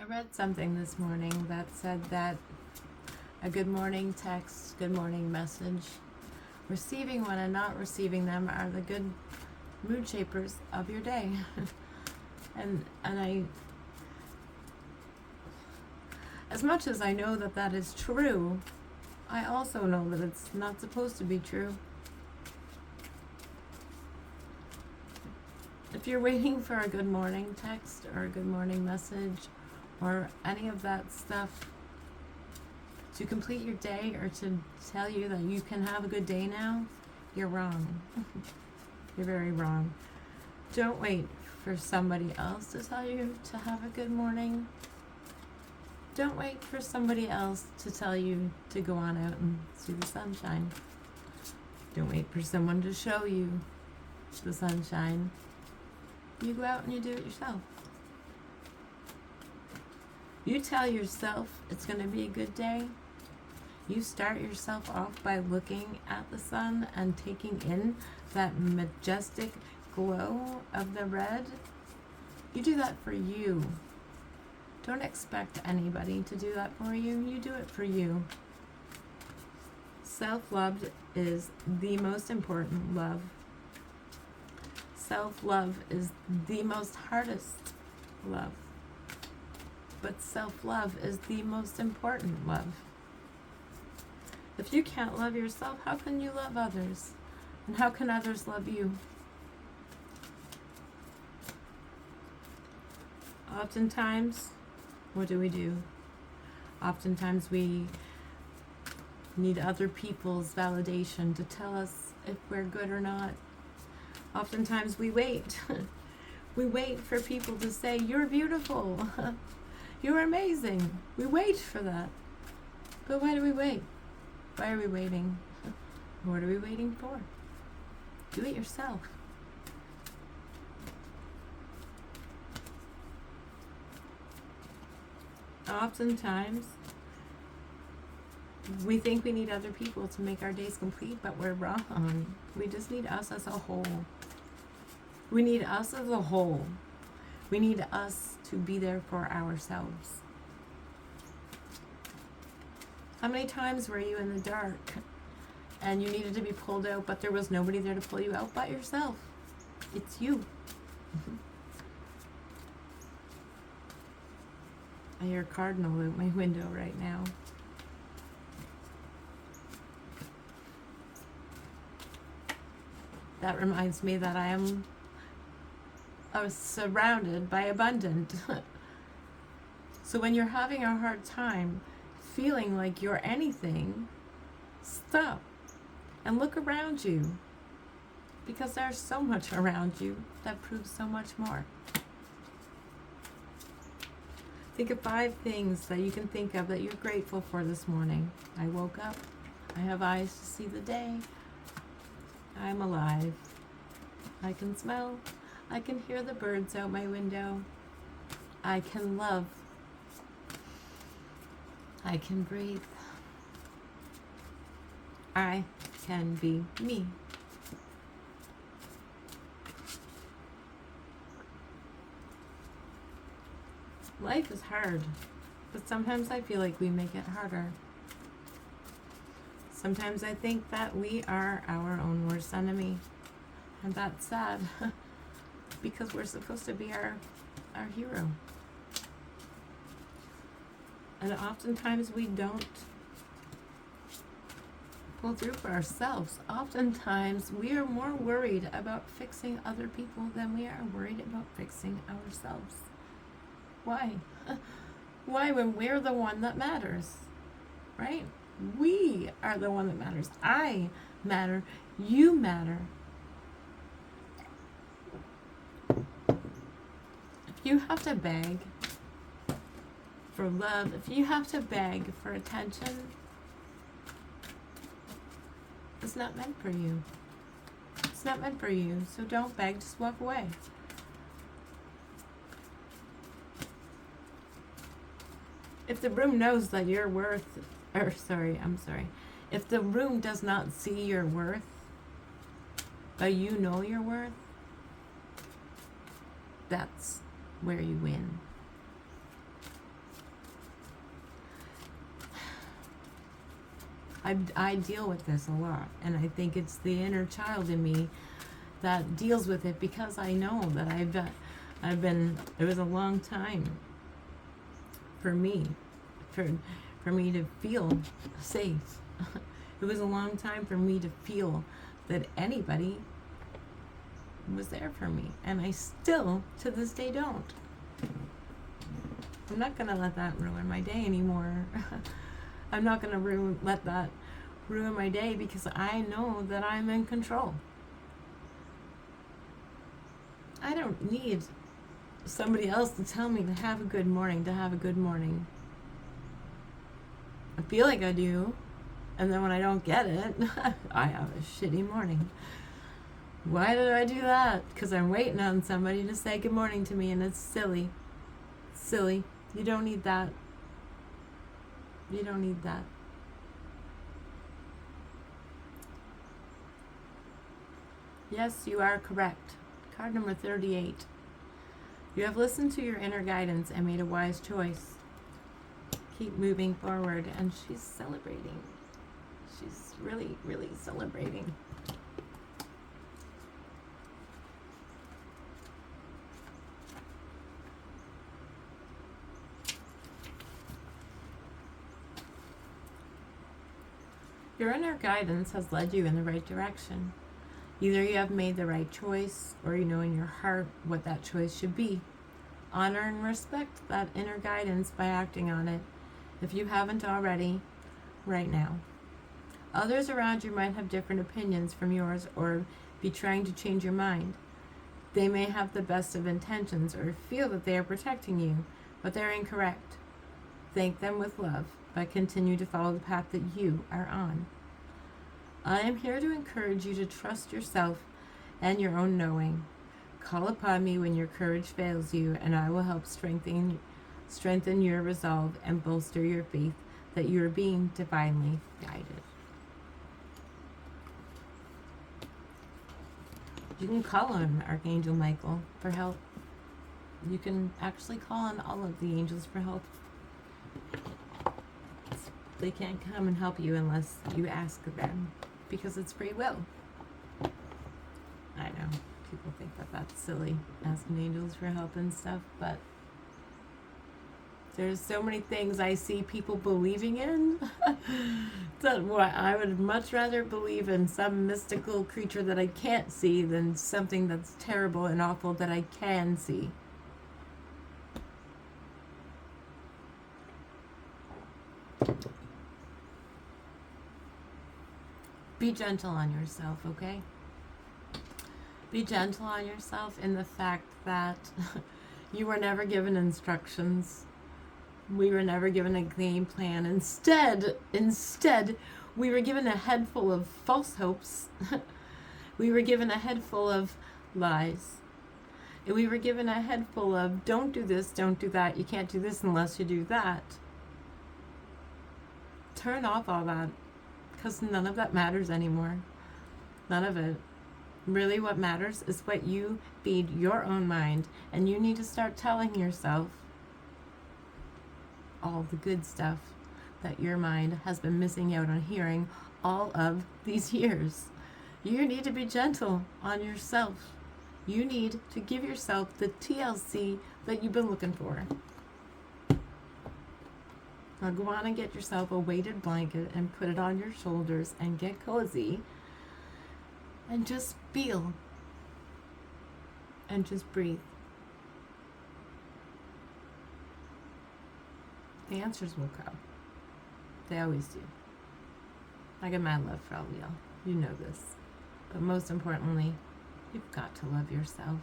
I read something this morning that said that a good morning text, good morning message, receiving one and not receiving them are the good mood shapers of your day. and I, as much as I know that that is true, I also know that it's not supposed to be true. If you're waiting for a good morning text or a good morning message or any of that stuff to complete your day or to tell you that you can have a good day now, you're wrong. You're very wrong. Don't wait for somebody else to tell you to have a good morning. Don't wait for somebody else to tell you to go on out and see the sunshine. Don't wait for someone to show you the sunshine. You go out and you do it yourself. You tell yourself it's going to be a good day. You start yourself off by looking at the sun and taking in that majestic glow of the red. You do that for you. Don't expect anybody to do that for you. You do it for you. Self-love is the most important love. Self-love is the most hardest love. But self-love is the most important love. If you can't love yourself, how can you love others? And how can others love you? Oftentimes, what do? Oftentimes we need other people's validation to tell us if we're good or not. Oftentimes we wait. We wait for people to say, "You're beautiful. You're amazing." We wait for that. But why do we wait? Why are we waiting? What are we waiting for? Do it yourself. Oftentimes, we think we need other people to make our days complete, but we're wrong. We just need us as a whole. We need us as a whole. We need us to be there for ourselves. How many times were you in the dark and you needed to be pulled out, but there was nobody there to pull you out but yourself? It's you. I hear a cardinal out my window right now. That reminds me that I was surrounded by abundance. So when you're having a hard time feeling like you're anything, stop and look around you, because there's so much around you that proves so much more. Think of 5 things that you can think of that you're grateful for this morning. I woke up. I have eyes to see the day. I'm alive. I can smell. I can hear the birds out my window. I can love. I can breathe. I can be me. Life is hard, but sometimes I feel like we make it harder. Sometimes I think that we are our own worst enemy, and that's sad because we're supposed to be our hero. And oftentimes we don't pull through for ourselves. Oftentimes we are more worried about fixing other people than we are worried about fixing ourselves. Why? Why, when we're the one that matters, right? We are the one that matters. I matter. You matter. If you have to beg for love, if you have to beg for attention, it's not meant for you. It's not meant for you. So don't beg, just walk away. If the room knows that you're if the room does not see your worth, but you know your worth, that's where you win. I deal with this a lot, and I think it's the inner child in me that deals with it, because I know that it was a long time for me, for me to feel safe. It was a long time for me to feel that anybody was there for me, and I still to this day don't. I'm not gonna let that ruin my day anymore. I'm not gonna let that ruin my day, because I know that I'm in control. I don't need somebody else to tell me to have a good morning, I feel like I do, and then when I don't get it, I have a shitty morning. Why did I do that? Because I'm waiting on somebody to say good morning to me, and it's silly. Silly. You don't need that. You don't need that. Yes, you are correct. Card number 38. You have listened to your inner guidance and made a wise choice. Keep moving forward. And she's celebrating. She's really, really celebrating. Your inner guidance has led you in the right direction. Either you have made the right choice, or you know in your heart what that choice should be. Honor and respect that inner guidance by acting on it, if you haven't already, right now. Others around you might have different opinions from yours, or be trying to change your mind. They may have the best of intentions, or feel that they are protecting you, but they're incorrect. Thank them with love, but continue to follow the path that you are on. I am here to encourage you to trust yourself and your own knowing. Call upon me when your courage fails you, and I will help strengthen your resolve and bolster your faith that you are being divinely guided. You can call on Archangel Michael for help. You can actually call on all of the angels for help. They can't come and help you unless you ask them, because it's free will. I know people think that that's silly, asking angels for help and stuff, but there's so many things I see people believing in that I would much rather believe in some mystical creature that I can't see than something that's terrible and awful that I can see. Be gentle on yourself, okay? Be gentle on yourself in the fact that you were never given instructions. We were never given a game plan. Instead, we were given a head full of false hopes. We were given a head full of lies. And we were given a head full of don't do this, don't do that, you can't do this unless you do that. Turn off all that, because none of that matters anymore. None of it. Really what matters is what you feed your own mind, and you need to start telling yourself all the good stuff that your mind has been missing out on hearing all of these years. You need to be gentle on yourself. You need to give yourself the TLC that you've been looking for. Now go on and get yourself a weighted blanket and put it on your shoulders and get cozy and just feel and just breathe. The answers will come. They always do. I got mad love for all of y'all. You know this. But most importantly, you've got to love yourself.